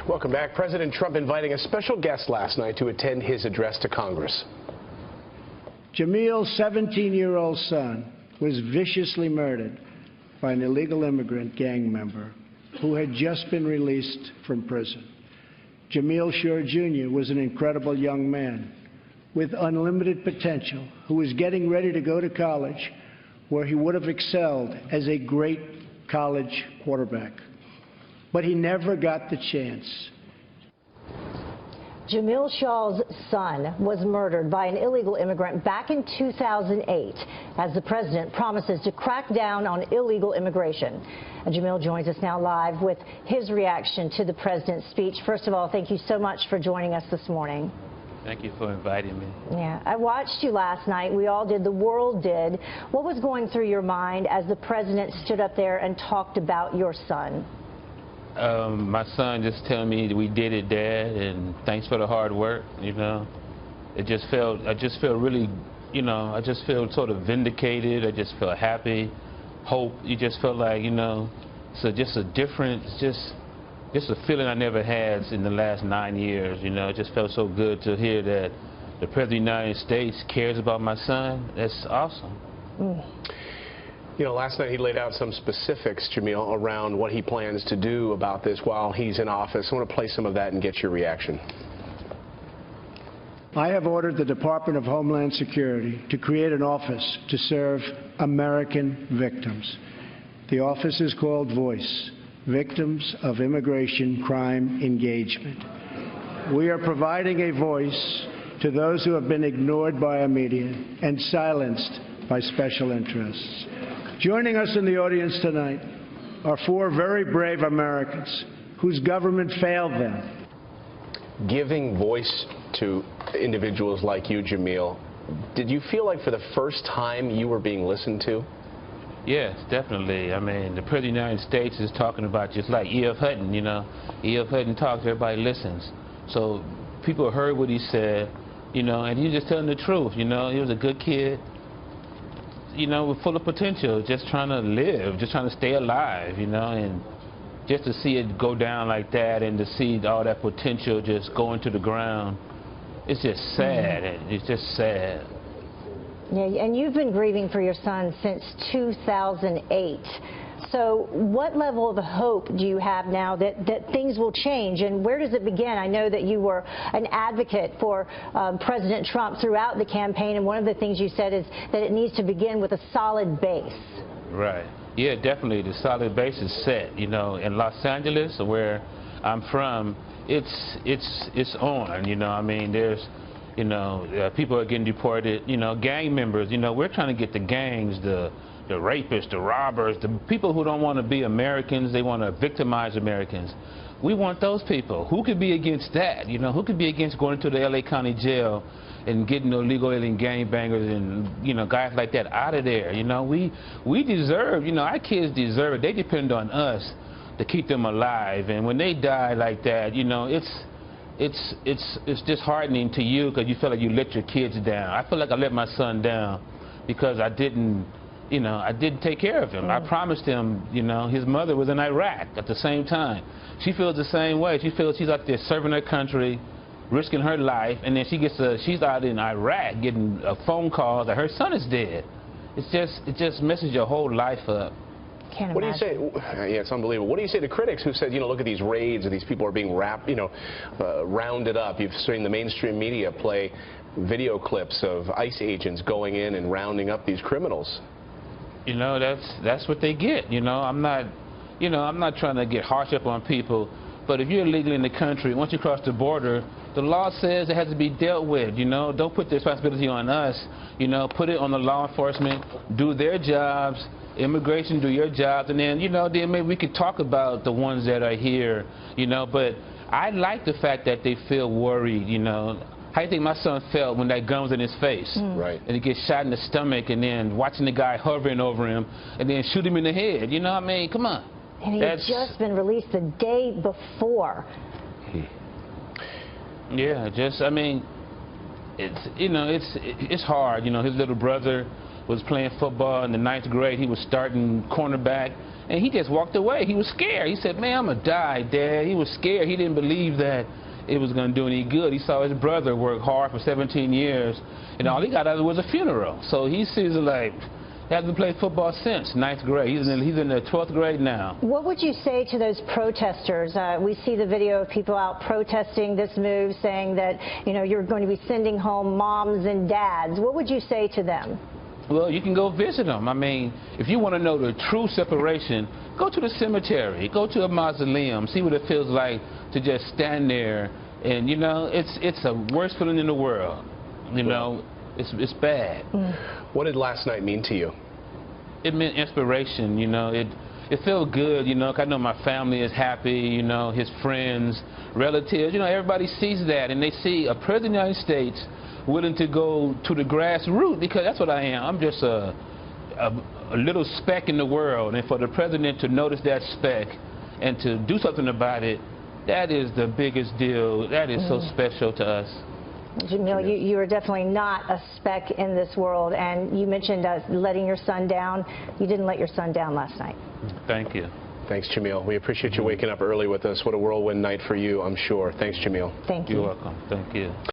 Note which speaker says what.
Speaker 1: Welcome back. President Trump inviting a special guest last night to attend his address to Congress.
Speaker 2: Jamil's 17-year-old son was viciously murdered by an illegal immigrant gang member who had just been released from prison. Jamil Shore Jr. was an incredible young man with unlimited potential who was getting ready to go to college, where he would have excelled as a great college quarterback. But he never got the chance.
Speaker 3: Jamil Shaw's son was murdered by an illegal immigrant back in 2008 as the president promises to crack down on illegal immigration. And Jamil joins us now live with his reaction to the president's speech. First of all, thank you so much for joining us this morning.
Speaker 4: Thank you for inviting me.
Speaker 3: Yeah, I watched you last night. We all did. The world did. What was going through your mind as the president stood up there and talked about your son?
Speaker 4: My son just telling me that we did it, Dad, and thanks for the hard work. You know, I just felt really, you know, I just feel sort of vindicated. I just feel happy, hope. You just felt like, you know, so just a different, just a feeling I never had in the last 9 years. You know, it just felt so good to hear that the President of the United States cares about my son. That's awesome.
Speaker 1: You know, last night he laid out some specifics, Jamil, around what he plans to do about this while he's in office. I want to play some of that and get your reaction.
Speaker 2: I have ordered the Department of Homeland Security to create an office to serve American victims. The office is called VOICE, Victims of Immigration Crime Engagement. We are providing a voice to those who have been ignored by our media and silenced by special interests. Joining us in the audience tonight are 4 very brave Americans whose government failed them.
Speaker 1: Giving voice to individuals like you, Jamil, did you feel like for the first time you were being listened to?
Speaker 4: Yes, definitely. I mean, the President of the United States is talking about, just like E.F. Hutton, you know. E.F. Hutton talks, everybody listens. So people heard what he said, you know, and he was just telling the truth, you know. He was a good kid, you know, full of potential, just trying to live, just trying to stay alive, you know, and just to see it go down like that and to see all that potential just going to the ground, it's just sad. It's just sad.
Speaker 3: Yeah, and you've been grieving for your son since 2008. So what level of hope do you have now that things will change, and where does it begin? I know that you were an advocate for President Trump throughout the campaign, and one of the things you said is that it needs to begin with a solid base. Right.
Speaker 4: Yeah, definitely. The solid base is set. You know, in Los Angeles, where I'm from, it's on. You know, I mean, there's, you know, people are getting deported. You know, gang members. You know, we're trying to get the gangs, the rapists, the robbers, the people who don't want to be Americans, they want to victimize Americans. We want those people. Who could be against that? You know, who could be against going to the L.A. County Jail and getting illegal alien gangbangers and, you know, guys like that out of there? You know, we deserve, you know, our kids deserve it. They depend on us to keep them alive. And when they die like that, you know, it's disheartening to you because you feel like you let your kids down. I feel like I let my son down because I didn't take care of him. I promised him, you know, his mother was in Iraq at the same time. She feels the same way. She feels she's out there serving her country, risking her life, and then she's out in Iraq getting a phone call that her son is dead. It just messes your whole life up.
Speaker 3: Can't
Speaker 1: what imagine. Do you say? Yeah, it's unbelievable. What do you say to critics who said, you know, look at these raids and these people are being rounded up? You've seen the mainstream media play video clips of ICE agents going in and rounding up these criminals.
Speaker 4: You know, that's what they get. You know, I'm not trying to get harsh up on people, but if you're illegally in the country, once you cross the border, the law says it has to be dealt with. You know, don't put the responsibility on us. You know, put it on the law enforcement. Do their jobs. Immigration, do your jobs, and then, you know, then maybe we could talk about the ones that are here. You know, but I like the fact that they feel worried. You know. How do you think my son felt when that gun was in his face?
Speaker 1: Right.
Speaker 4: And he gets shot in the stomach, and then watching the guy hovering over him, and then shoot him in the head. You know what I mean? Come on.
Speaker 3: And he had just been released the day before.
Speaker 4: Yeah, I mean, it's hard. You know, his little brother was playing football in the 9th grade. He was starting cornerback, And he just walked away. He was scared. He said, man, I'm going to die, Dad. He was scared. He didn't believe that it was going to do any good. He saw his brother work hard for 17 years, and all he got out of it was a funeral. So he sees it like, he hasn't played football since 9th grade. He's in the 12th grade now.
Speaker 3: What would you say to those protesters? We see the video of people out protesting this move, saying that, you know, you're going to be sending home moms and dads. What would you say to them?
Speaker 4: Well, you can go visit them. I mean, if you want to know the true separation, go to the cemetery, go to a mausoleum, see what it feels like to just stand there. And, you know, it's the worst feeling in the world. You know, it's bad.
Speaker 1: What did last night mean to you?
Speaker 4: It meant inspiration, you know. It felt good, you know, 'cause I know my family is happy, you know, his friends, relatives, you know, everybody sees that, and they see a president of the United States willing to go to the grassroots, because that's what I am. I'm just a little speck in the world, and for the president to notice that speck and to do something about it, that is the biggest deal. That is so special to us.
Speaker 3: Jamil, you are definitely not a speck in this world, and you mentioned letting your son down. You didn't let your son down last night.
Speaker 4: Thank you.
Speaker 1: Thanks, Jamil. We appreciate you waking up early with us. What a whirlwind night for you, I'm sure. Thanks, Jamil.
Speaker 3: Thank you.
Speaker 4: You're welcome. Thank you.